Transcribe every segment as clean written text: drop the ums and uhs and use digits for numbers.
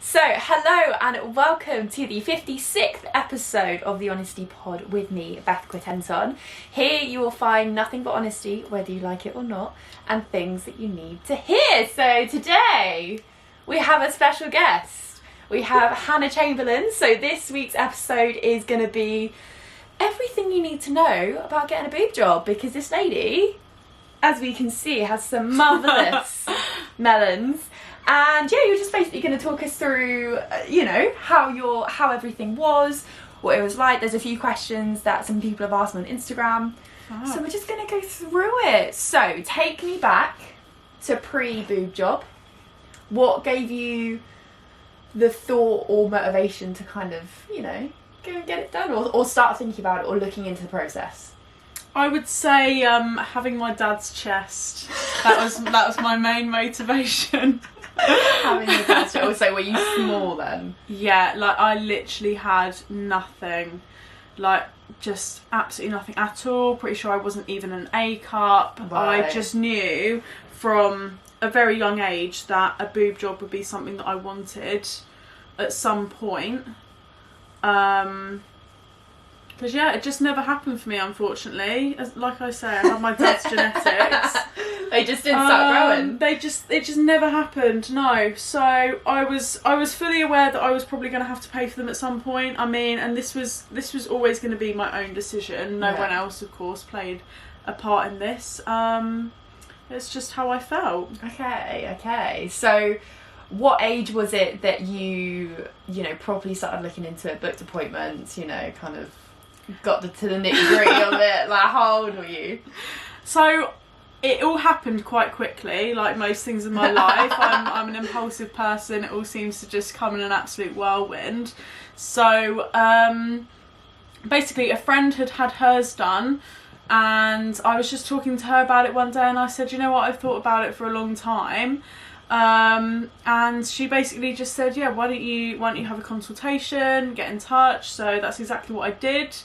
So, hello and welcome to the 56th episode of the Honesty Pod with me, Beth Quittenton. Here you will find nothing but honesty, whether you like it or not, and things that you need to hear. So today, we have a special guest. We have Hannah Chamberlain. So this week's episode is going to be everything you need to know about getting a boob job, because this lady, as we can see, has some marvellous melons. And yeah, you're just basically going to talk us through, how everything was, what it was like. There's a few questions that some people have asked on Instagram. Oh. So we're just going to go through it. So take me back to pre-boob job. What gave you the thought or motivation to kind of, go and get it done, or start thinking about it or looking into the process? I would say having my dad's chest. That was my main motivation. Having your dad's chest. Also, were you small then? Yeah, I literally had nothing. Just absolutely nothing at all. Pretty sure I wasn't even an A cup. Right. I just knew from a very young age that a boob job would be something that I wanted at some point. Because it just never happened for me, unfortunately. Like I say, I have my dad's genetics. They just didn't start growing. It just never happened. No. So I was fully aware that I was probably going to have to pay for them at some point. I mean, and this was always going to be my own decision. No one else, of course, played a part in this. It's just how I felt. Okay. So, what age was it that you properly started looking into it, booked appointments, kind of got to the nitty-gritty of it? Like, how old were you? So it all happened quite quickly, like most things in my life. I'm an impulsive person. It all seems to just come in an absolute whirlwind. So basically a friend had hers done, and I was just talking to her about it one day, and I said, you know what, I've thought about it for a long time. And she basically just said, why don't you have a consultation, get in touch. So that's exactly what I did.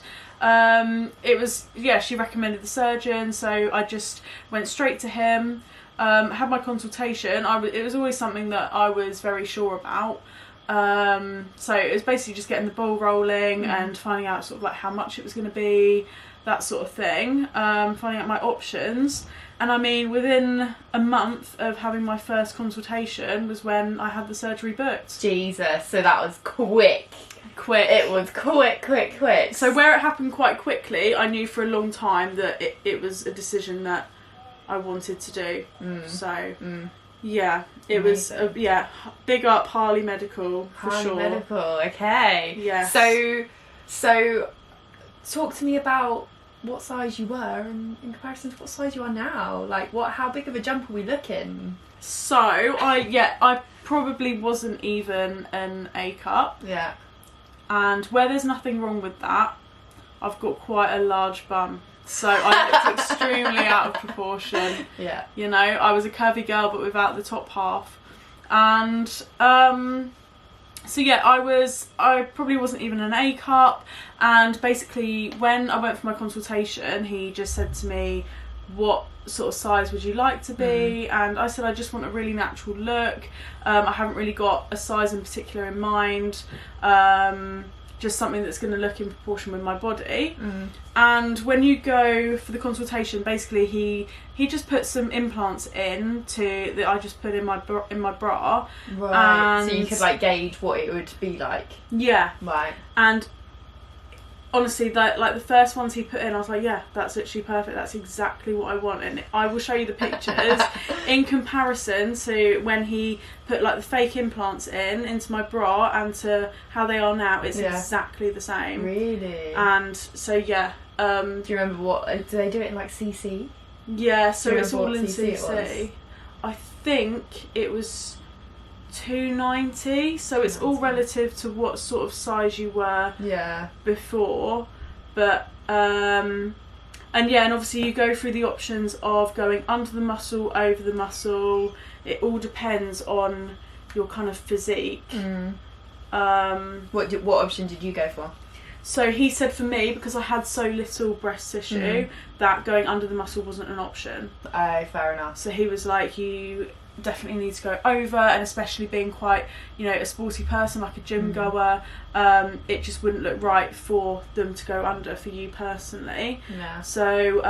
She recommended the surgeon, so I just went straight to him, had my consultation. It was always something that I was very sure about. So it was basically just getting the ball rolling and finding out sort of like how much it was going to be, that sort of thing, finding out my options. And I mean, within a month of having my first consultation was when I had the surgery booked. Jesus, so that was quick. It was quick. So where it happened quite quickly, I knew for a long time that it was a decision that I wanted to do. It was, big up Harley Medical, for sure. Harley Medical, okay. Yeah. So talk to me about what size you were in comparison to what size you are now. Like, how big of a jump are we looking? So I probably wasn't even an A cup. Yeah. And where there's nothing wrong with that, I've got quite a large bum. So I looked extremely out of proportion. Yeah. I was a curvy girl but without the top half. And I probably wasn't even an A cup, and basically when I went for my consultation, he just said to me, what sort of size would you like to be? And I said, I just want a really natural look. I haven't really got a size in particular in mind, just something that's going to look in proportion with my body. And when you go for the consultation, basically he just put some implants in that I just put in my bra. Right. And so you could gauge what it would be like. Yeah. Right. And honestly, the first ones he put in, I was like, yeah, that's literally perfect. That's exactly what I want. And I will show you the pictures in comparison to when he put the fake implants into my bra and to how they are now. It's exactly the same. Really? And so do you remember do they do it in CC? Yeah, so it's all in CC. I think it was $290, so it's all relative to what sort of size you were before. But and obviously you go through the options of going under the muscle, over the muscle. It all depends on your kind of physique. What option did you go for? So he said for me, because I had so little breast tissue, that going under the muscle wasn't an option. Oh, fair enough. So he was like, you definitely need to go over, and especially being quite, you know, a sporty person, like a gym goer, it just wouldn't look right for them to go under for you personally. So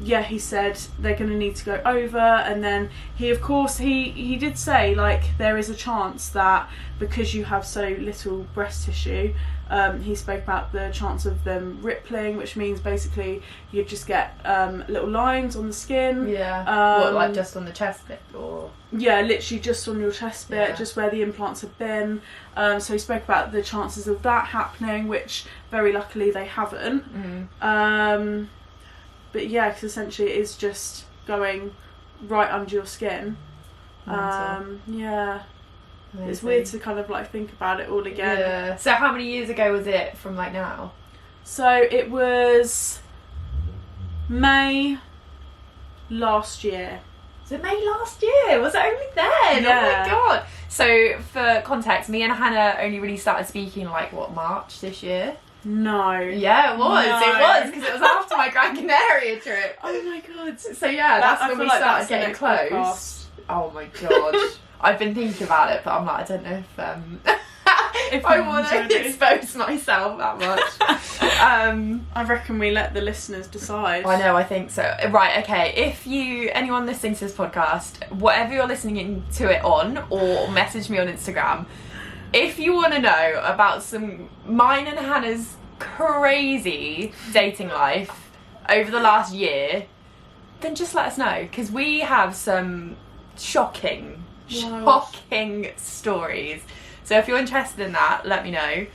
he said they're going to need to go over, and then he did say, like, there is a chance that because you have so little breast tissue, he spoke about the chance of them rippling, which means basically you just get little lines on the skin. What, like just on the chest bit, or? Yeah, literally just on your chest bit, just where the implants have been. So he spoke about the chances of that happening, which very luckily they haven't. But yeah, because essentially it is just going right under your skin. Yeah. Amazing. It's weird to kind of like think about it all again. Yeah. So how many years ago was it from like now? So it was May last year. Was it May last year? Was it only then? Yeah. Oh my god. So for context, me and Hannah only really started speaking like March this year? No. Yeah, it was. No. It was, because it was after my Gran Canaria trip. Oh my god. So yeah, that's when we started getting close. Podcast. Oh my god. I've been thinking about it, but I'm like, I don't know if I want to expose myself that much. I reckon we let the listeners decide. I know, I think so. Right, okay. If anyone listening to this podcast, whatever you're listening to it on, or message me on Instagram, if you want to know about mine and Hannah's crazy dating life over the last year, then just let us know, because we have some shocking stories. So if you're interested in that, let me know,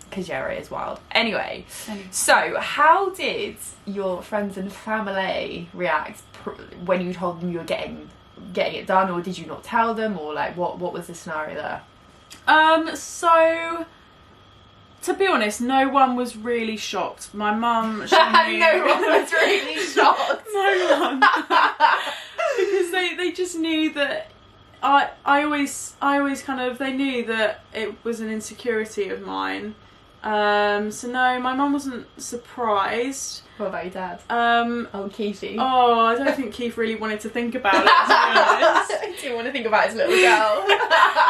because yeah, it is wild. Anyway, so how did your friends and family react when you told them you were getting it done, or did you not tell them, or like what was the scenario there? So to be honest, no one was really shocked. My mum, she knew. No one was really shocked. No one. Because they just knew that I always kind of, they knew that it was an insecurity of mine. So no, my mum wasn't surprised. What about your dad? Keithy. Oh, I don't think Keith really wanted to think about it, to be honest. He didn't want to think about his little girl.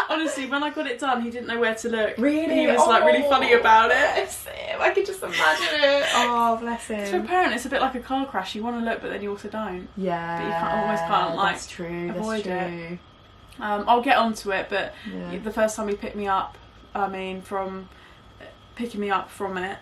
Honestly, when I got it done, he didn't know where to look. Really? He was like really funny about it. Bless him. I could just imagine it. Oh, bless him. For a parent, it's a bit like a car crash. You want to look, but then you also don't. Yeah. But you almost can't like that's true. avoid that's true. it. I'll get onto it, but yeah. The first time he picked me up, from picking me up from it,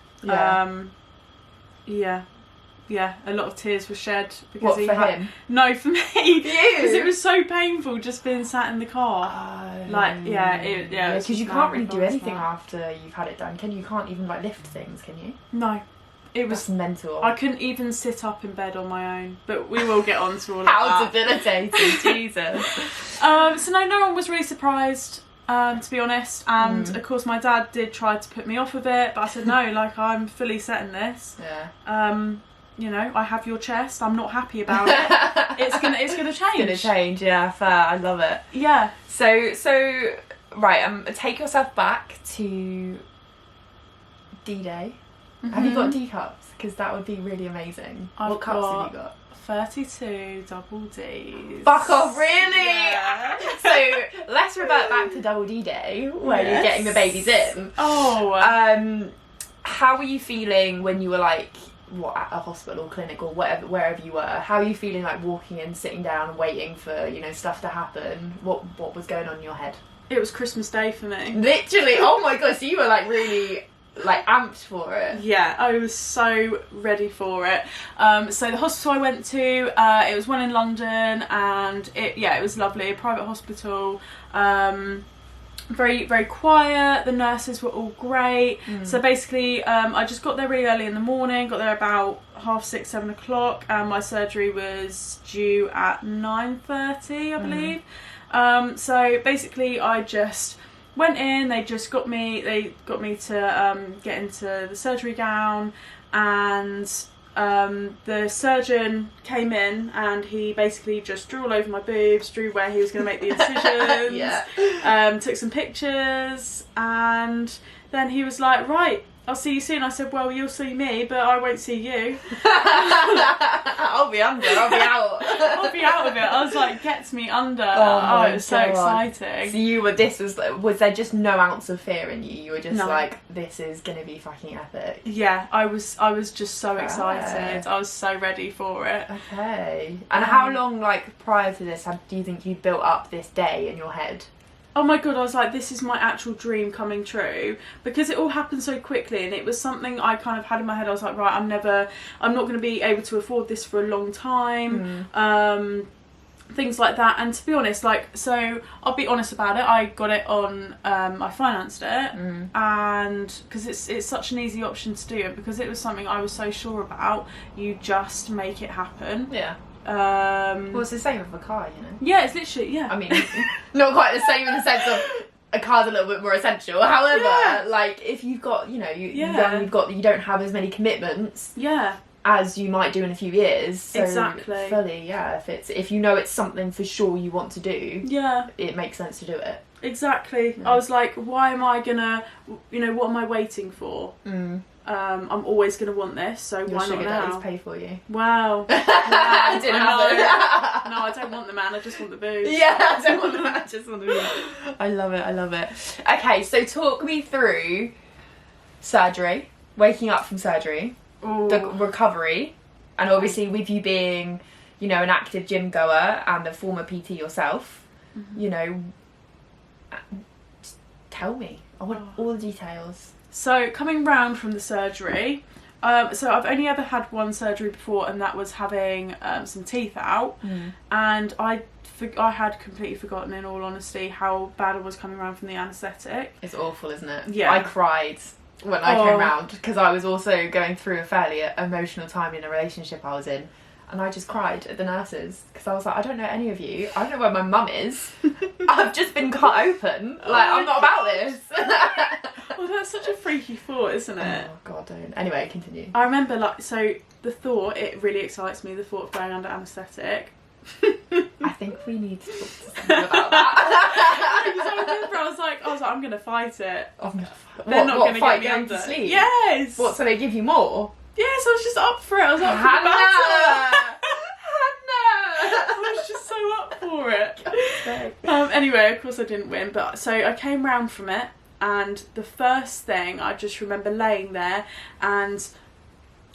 yeah, a lot of tears were shed because him? No, for me. You? Because it was so painful just being sat in the car. Because you can't really do anything after you've had it done, can you? You can't even like lift things, can you? No. It was That's mental. I couldn't even sit up in bed on my own, but we will get on to all of How that. debilitating, Jesus. So no one was really surprised, to be honest, and of course my dad did try to put me off of it, but I said no, like I'm fully set in this. Yeah. You know, I have your chest. I'm not happy about it. It's gonna change. It's gonna change. Yeah, fair. I love it. Yeah. So right. Take yourself back to D-Day. Mm-hmm. Have you got D cups? Because that would be really amazing. What cups have you got? 32 double Ds. Fuck off, really? Yeah. So let's revert back to double D Day, where you're getting the babies in. Oh. How were you feeling when you were like, at a hospital or clinic or wherever you were? How are you feeling like walking in, sitting down, waiting for stuff to happen? What was going on in your head? It was Christmas Day for me. Literally. Oh my god. So you were like really like amped for it. Yeah, I was so ready for it. So the hospital I went to, it was one in London, and it was lovely, a private hospital. Very, very quiet. The nurses were all great. So basically, I just got there really early in the morning, got there about 6:30, 7 o'clock, and my surgery was due at 9:30, I believe. So basically, I just went in, they got me to get into the surgery gown, and the surgeon came in and he basically just drew all over my boobs, drew where he was going to make the incisions, took some pictures, and then he was like, right, I'll see you soon. I said, well, you'll see me, but I won't see you. I'll be under, I'll be out. I'll be out of it. I was like, gets me under. Oh, it was so exciting. So you were, was there just no ounce of fear in you? You were just No. like, this is going to be fucking epic. Yeah, I was just so excited. I was so ready for it. Okay. And how long, like, prior to this, do you think you built up this day in your head? Oh my god, I was like, this is my actual dream coming true, because it all happened so quickly, and it was something I kind of had in my head. I was like, right, I'm not going to be able to afford this for a long time, things like that. And to be honest, like, so I'll be honest about it, I got it on, I financed it, and because it's such an easy option to do, and because it was something I was so sure about, you just make it happen. Yeah. Well, it's the same with a car, you know. Yeah, it's literally, yeah. I mean, not quite the same in the sense of a car's a little bit more essential. However, like, if you've got, you know, you don't have as many commitments. Yeah. As you might do in a few years. So exactly. Fully, yeah. If you know it's something for sure you want to do. Yeah. It makes sense to do it. Exactly. Yeah. I was like, why am I gonna, you know, what am I waiting for? I'm always going to want this, so your why not now? Daddy's pay for you. Wow. I didn't have it. No, I don't want the man, I just want the booze. Yeah, I don't want the man, I just want the booze. I love it. Okay, so talk me through surgery, waking up from surgery, the recovery, and obviously with you being, you know, an active gym goer and a former PT yourself, you know, tell me. I want all the details. So coming round from the surgery, so I've only ever had one surgery before, and that was having some teeth out, and I had completely forgotten, in all honesty, how bad I was coming around from the anaesthetic. It's awful, isn't it? Yeah. I cried when I came round, because I was also going through a fairly emotional time in a relationship I was in. And I just cried at the nurses, because I was like, I don't know any of you. I don't know where my mum is. I've just been cut open. Like, I'm not about this. Well, that's such a freaky thought, isn't it? Oh, God, don't. Anyway, continue. I remember, like, so the thought, it really excites me, the thought of going under anaesthetic. I think we need to talk to someone about that. Because I remember I was like, I'm going to fight it. I'm going to fight it. They're not going to get me going under. To sleep? Yes. What, so they give you more? Yes, I was just up for it. I was up for the battle. I was just so up for it. Anyway, of course I didn't win, but so I came round from it, and the first thing I just remember laying there, and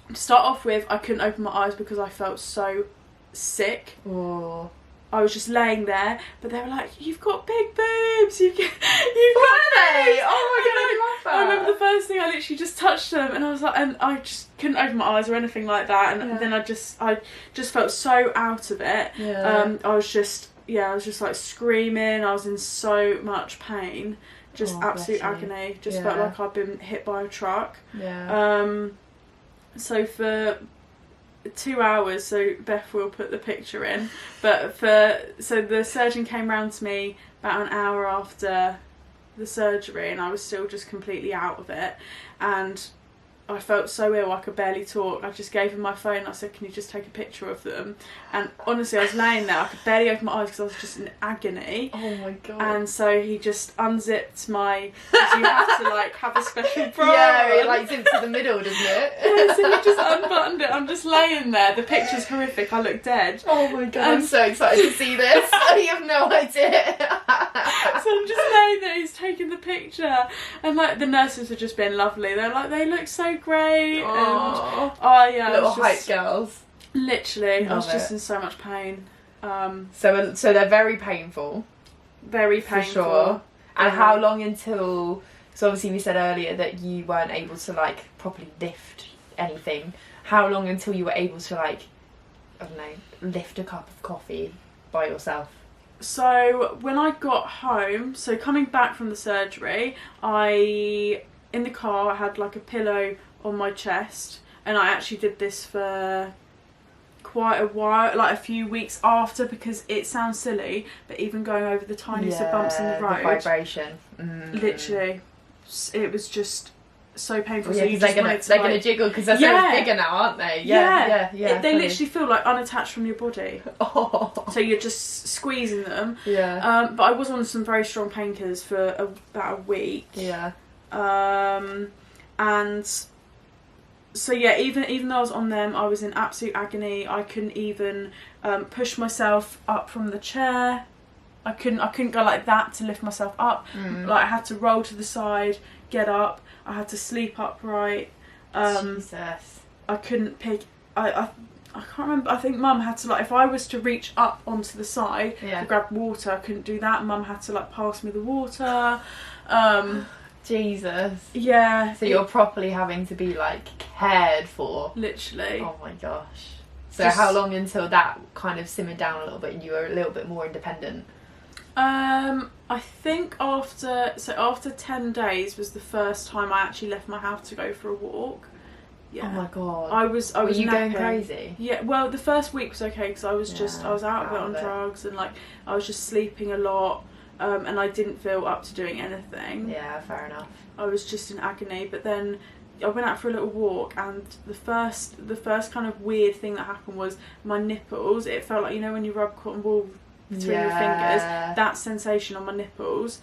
to start off with, I couldn't open my eyes because I felt so sick. Oh. I was just laying there, but they were like, "You've got big boobs. You've got boobs." Oh my god, I love that. I remember the first thing, I literally just touched them, and I was like, and I just couldn't open my eyes or anything like that, and then I just felt so out of it. Yeah. I was just like screaming. I was in so much pain, just absolute agony. Just felt like I'd been hit by a truck. Yeah. So for 2 hours, so Beth will put the picture in, but so the surgeon came round to me about an hour after the surgery, and I was still just completely out of it, and I felt so ill I could barely talk. I just gave him my phone and I said, can you just take a picture of them? And honestly, I was laying there, I could barely open my eyes because I was just in agony. Oh my god. And so he just unzipped my, because you have to like have a special bra. Yeah, it like zips to the middle, doesn't it? Yeah, so he just unbuttoned it. I'm just laying there, the picture's horrific, I look dead. Oh my god, I'm so excited to see this. You have no idea. So I'm just laying there, he's taking the picture, and like the nurses have just been lovely. They're like, they look so great. Aww. And yeah, little hype girls. Literally, I was just it. in so much pain. So they're very painful. Very painful. For sure. And how long until? So obviously we said earlier that you weren't able to like properly lift anything. How long until you were able to like, I don't know, lift a cup of coffee by yourself? So when I got home, so coming back from the surgery, in the car I had like a pillow on my chest, and I actually did this for quite a while, like a few weeks after, because it sounds silly, but even going over the tiniest of bumps in the road, the vibration, literally, it was just so painful. Well, yeah, so they're gonna jiggle because they're so much bigger now, aren't they? Yeah. They literally feel like unattached from your body. Oh. So you're just squeezing them. Yeah. But I was on some very strong painkillers for about a week. Yeah. And so yeah, even though I was on them, I was in absolute agony. I couldn't even push myself up from the chair. I couldn't go like that to lift myself up. Like I had to roll to the side, get up. I had to sleep upright. Jesus. I couldn't pick. I can't remember. I think Mum had to, like, if I was to reach up onto the side to grab water, I couldn't do that. Mum had to, like, pass me the water. Jesus. Yeah. So you're properly having to be, like, cared for. Literally. Oh my gosh. So how long until that kind of simmered down a little bit and you were a little bit more independent? I think after 10 days was the first time I actually left my house to go for a walk. Yeah. Oh my god. I was Were you napping. going crazy? Yeah, well, the first week was okay because I was I was out of it on drugs, and like I was just sleeping a lot, and I didn't feel up to doing anything. Yeah, fair enough. I was just in agony, but then I went out for a little walk, and the first kind of weird thing that happened was my nipples. It felt like, you know, when you rub cotton wool between your fingers, that sensation on my nipples.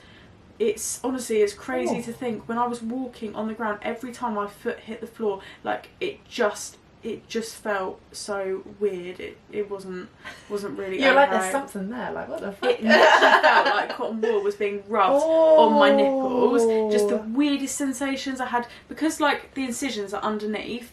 It's honestly, it's crazy to think, when I was walking on the ground, every time my foot hit the floor, like it just felt so weird. It wasn't really. You're like, there's something there. Like, what the fuck? It literally felt like cotton wool was being rubbed on my nipples. Just the weirdest sensations I had, because like the incisions are underneath.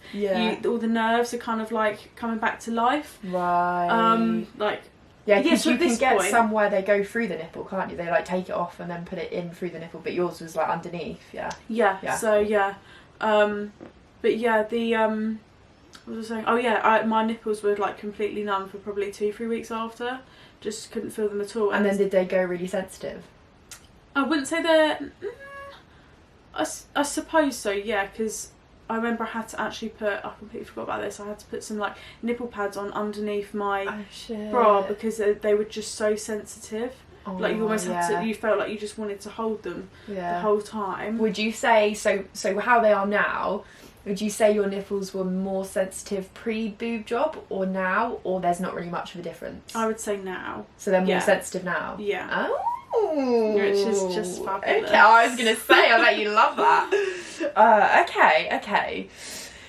All the nerves are kind of like coming back to life. Right. Like. Yeah, because you can get some where they go through the nipple, can't you? They like take it off and then put it in through the nipple, but yours was like underneath, Yeah. So yeah, but yeah, what was I saying? Oh yeah, my nipples were like completely numb for probably 2-3 weeks after. Just couldn't feel them at all. And then did they go really sensitive? I wouldn't say they're. I suppose so. Yeah, because I remember I had to actually I completely forgot about this. I had to put some like nipple pads on underneath my bra because they were just so sensitive. Like you almost had to. You felt like you just wanted to hold them the whole time. Would you say so how they are now? Would you say your nipples were more sensitive pre-boob job or now, or there's not really much of a difference? I would say now. So they're more sensitive now? Yeah. Oh. Which is just fabulous. Okay, I was going to say, I bet you love that. Okay.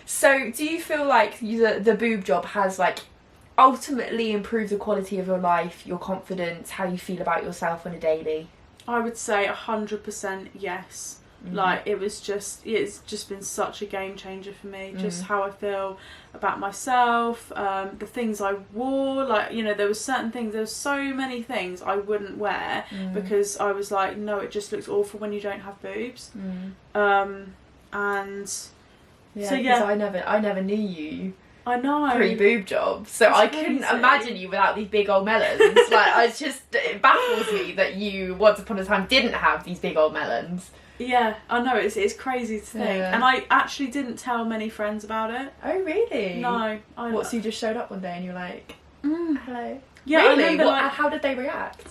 So do you feel like the boob job has like ultimately improved the quality of your life, your confidence, how you feel about yourself on a daily? I would say 100% yes. Like it's just been such a game changer for me. Just how I feel about myself, the things I wore. Like, you know, there was so many things I wouldn't wear because I was like, no, it just looks awful when you don't have boobs. And so yeah, I never knew you. I know. Pre-boob job, so I couldn't imagine you without these big old melons. Like, it baffles me that you once upon a time didn't have these big old melons. Yeah, I know, it's crazy to think. And I actually didn't tell many friends about it. Oh, really? No. So you just showed up one day and you're like, hello? Yeah, really? I remember, how did they react?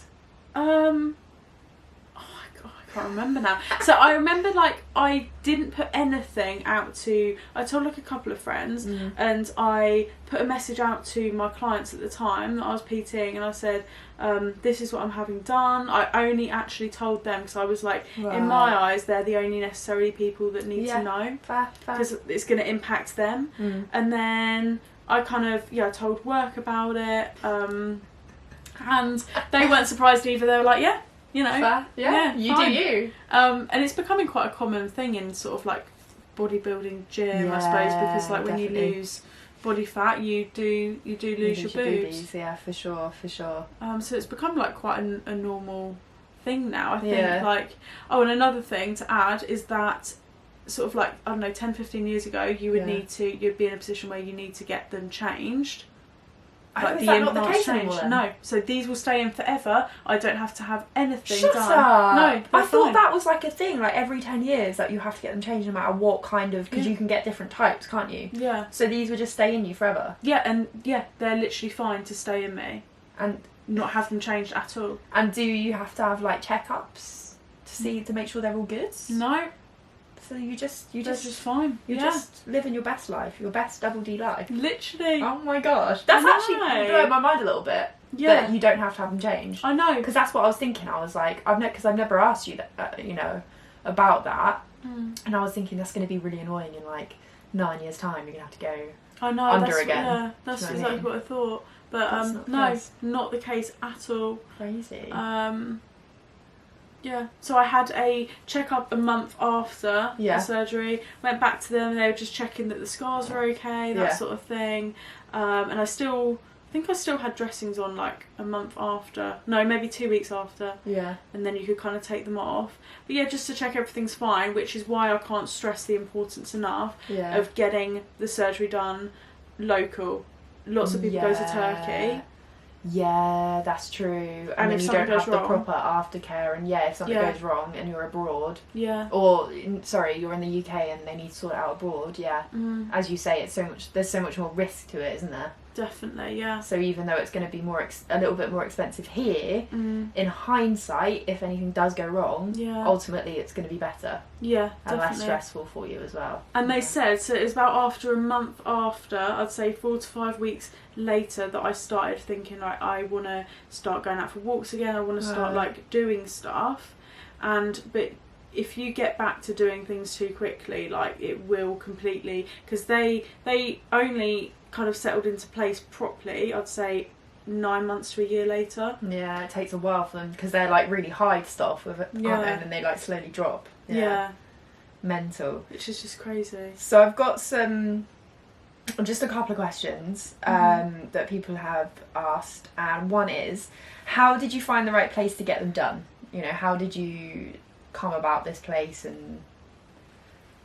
Oh my god, I can't remember now. So I remember, like, I didn't put anything out to... I told, like, a couple of friends, and I put a message out to my clients at the time that I was PTing, and I said... this is what I'm having done. I only actually told them because I was like, in my eyes, they're the only necessary people that need to know, because it's going to impact them. And then I kind of told work about it, and they weren't surprised either. They were like, you know, you fine. do you. And it's becoming quite a common thing in sort of like bodybuilding gym, I suppose, because like when you lose body fat, you do lose your boobs. Boobies, yeah, for sure. So it's become like quite a normal thing now, I think. Like, and another thing to add is that sort of like, I don't know, 10-15 years ago, you'd be in a position where you need to get them changed. Like, is that not the case anymore? No, so these will stay in forever. I don't have to have anything done. No, I thought that was like a thing, like every 10 years that you have to get them changed no matter what kind of, because you can get different types, can't you? Yeah. So these would just stay in you forever? Yeah, and they're literally fine to stay in me and not have them changed at all. And do you have to have like checkups to make sure they're all good? No. So you're just fine. You're just living your best life, your best double D life. Literally. Oh my gosh, that's actually blowing my mind a little bit. Yeah. That you don't have to have them changed. I know, because that's what I was thinking. I was like, I've never asked you that. You know, about that, and I was thinking that's going to be really annoying in like 9 years' time. You're going to have to go I know, under again. Yeah, that's Do you know exactly what I thought. But no, not the case at all. Crazy. Yeah, so I had a checkup a month after the surgery. Went back to them, and they were just checking that the scars were okay, that sort of thing. And I think I still had dressings on like a month after. No, maybe 2 weeks after. Yeah. And then you could kind of take them off. But yeah, just to check everything's fine, which is why I can't stress the importance enough of getting the surgery done local. Lots of people go to Turkey. Yeah, that's true. And then you don't have the proper aftercare, and if something goes wrong and you're abroad, or you're in the UK and they need to sort it out abroad, as you say, there's so much more risk to it, isn't there? Definitely, yeah. So even though it's going to be a little bit more expensive here, in hindsight, if anything does go wrong, ultimately it's going to be better. Yeah, and less stressful for you as well. And they said, so it was about after a month after, I'd say 4 to 5 weeks later, that I started thinking, like, I want to start going out for walks again, I want to start like doing stuff. But if you get back to doing things too quickly, like, it will completely, because they only kind of settled into place properly, I'd say 9 months to a year later. Yeah, it takes a while for them, because they're like really high stuff with it, aren't they? And then they like slowly drop. Yeah. Mental. Which is just crazy. So I've got just a couple of questions that people have asked, and one is, how did you find the right place to get them done? You know, how did you come about this place? And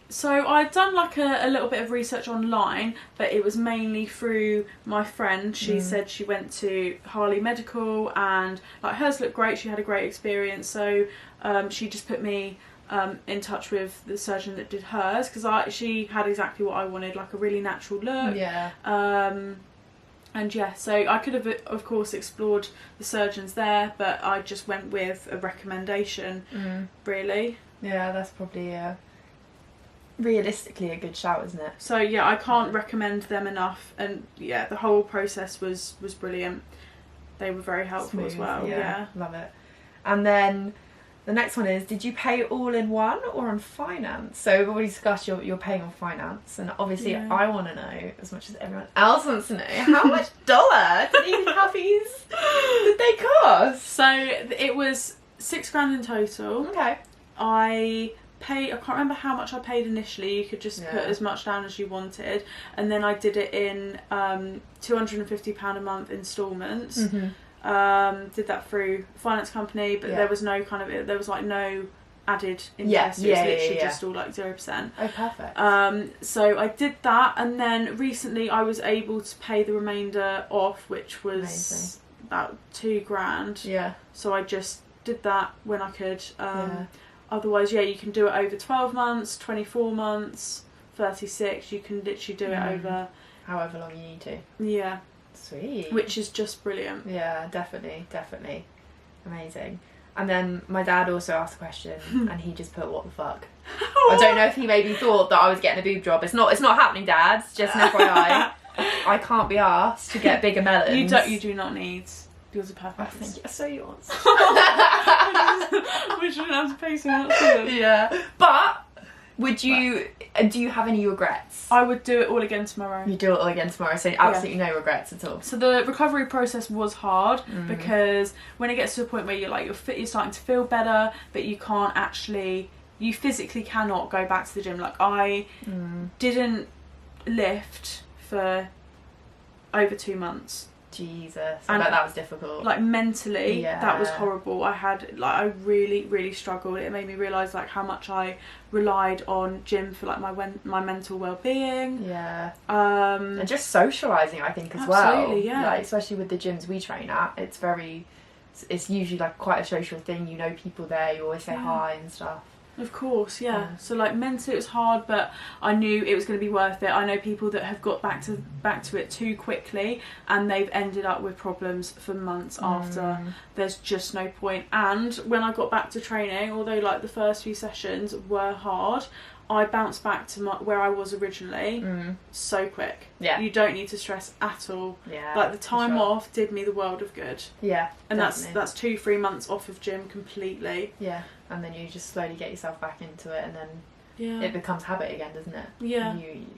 so I'd done like a little bit of research online, but it was mainly through my friend. She said she went to Harley Medical, and like hers looked great, she had a great experience, so she just put me in touch with the surgeon that did hers, because she had exactly what I wanted, like a really natural look. And so I could have of course explored the surgeons there, but I just went with a recommendation, really. Yeah, that's probably realistically a good shout, isn't it? So yeah, I can't recommend them enough, and yeah, the whole process was brilliant. They were very helpful as well. Yeah, love it. And then the next one is, did you pay all in one or on finance? So we've already discussed you're paying on finance, and obviously I want to know, as much as everyone else wants to know, how much dollar did these puppies did they cost? So it was £6,000 in total. Okay. I can't remember how much I paid initially. You could just put as much down as you wanted, and then I did it in £250 a month instalments. Did that through a finance company, but there was no no added interest. It was literally just all like 0%. Oh, perfect. So I did that, and then recently I was able to pay the remainder off, which was about £2,000. Yeah. So I just did that when I could. Otherwise, you can do it over 12 months, 24 months, 36. You can literally do it over however long you need to. Yeah. Sweet. Which is just brilliant. Yeah, definitely. Amazing. And then my dad also asked a question, and he just put, what the fuck? I don't know if he maybe thought that I was getting a boob job. It's not happening, Dad. Just an FYI. I can't be asked to get bigger melons. You do not need. Yours are perfect. Oh, thank you. So yours. We shouldn't have to pay so much for them. Yeah. But do you have any regrets? I would do it all again tomorrow. You do it all again tomorrow, so absolutely no regrets at all. So the recovery process was hard, because when it gets to a point where you're starting to feel better, but you physically cannot go back to the gym. Like, I didn't lift for over 2 months. Jesus, I bet that was difficult. Like, mentally, that was horrible. I really, really struggled. It made me realise like how much I relied on gym for like my mental well-being. Yeah. And just socialising, I think, as well. Absolutely, yeah. Like, especially with the gyms we train at, it's usually like quite a social thing. You know people there, you always say hi and stuff. Of course, yeah. So like mentally it was hard, but I knew it was going to be worth it. I know people that have got back to it too quickly, and they've ended up with problems for months after. There's just no point. And when I got back to training, although like the first few sessions were hard, I bounced back to where I was originally so quick. Yeah. You don't need to stress at all. Yeah. Like, the time off did me the world of good. Yeah. And definitely. that's 2-3 months off of gym completely. Yeah. and then you just slowly get yourself back into it, and then Yeah. it becomes habit again, doesn't it? Yeah.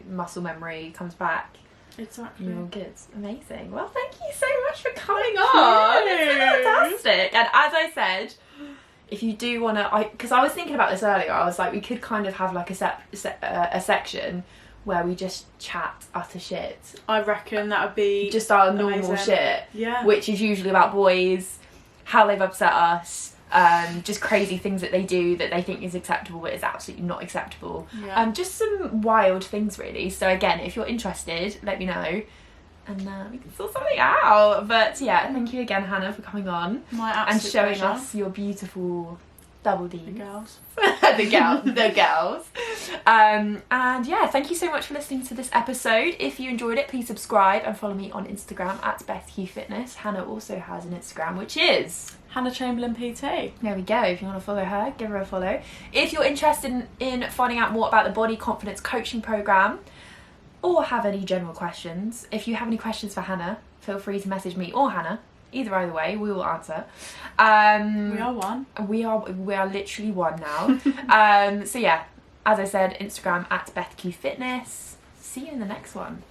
Muscle memory comes back. Exactly. You're all good. Amazing. Well, thank you so much for coming on. It's been fantastic. And as I said, if you do want to, because I was thinking about this earlier, I was like, we could kind of have like a section where we just chat utter shit. I reckon that would be just our normal amazing. shit. Yeah. Which is usually about boys, how they've upset us, just crazy things that they do that they think is acceptable but is absolutely not acceptable. Yeah. Just some wild things really. So again, if you're interested, let me know and we can sort something out. But yeah, thank you again, Hannah, for coming on My and absolute showing pleasure. us your beautiful double D's. The girls. the girls. And yeah, thank you so much for listening to this episode. If you enjoyed it, please subscribe and follow me on Instagram at BethQFitness. Hannah also has an Instagram, which is Hannah Chamberlain PT. there we go. If you want to follow her, give her a follow. If you're interested in finding out more about the body confidence coaching program or have any general questions, if you have any questions for Hannah, feel free to message me or Hannah. Either way, we will answer. We are one. We are literally one now. So yeah, as I said, Instagram at BethQFitness. See you in the next one.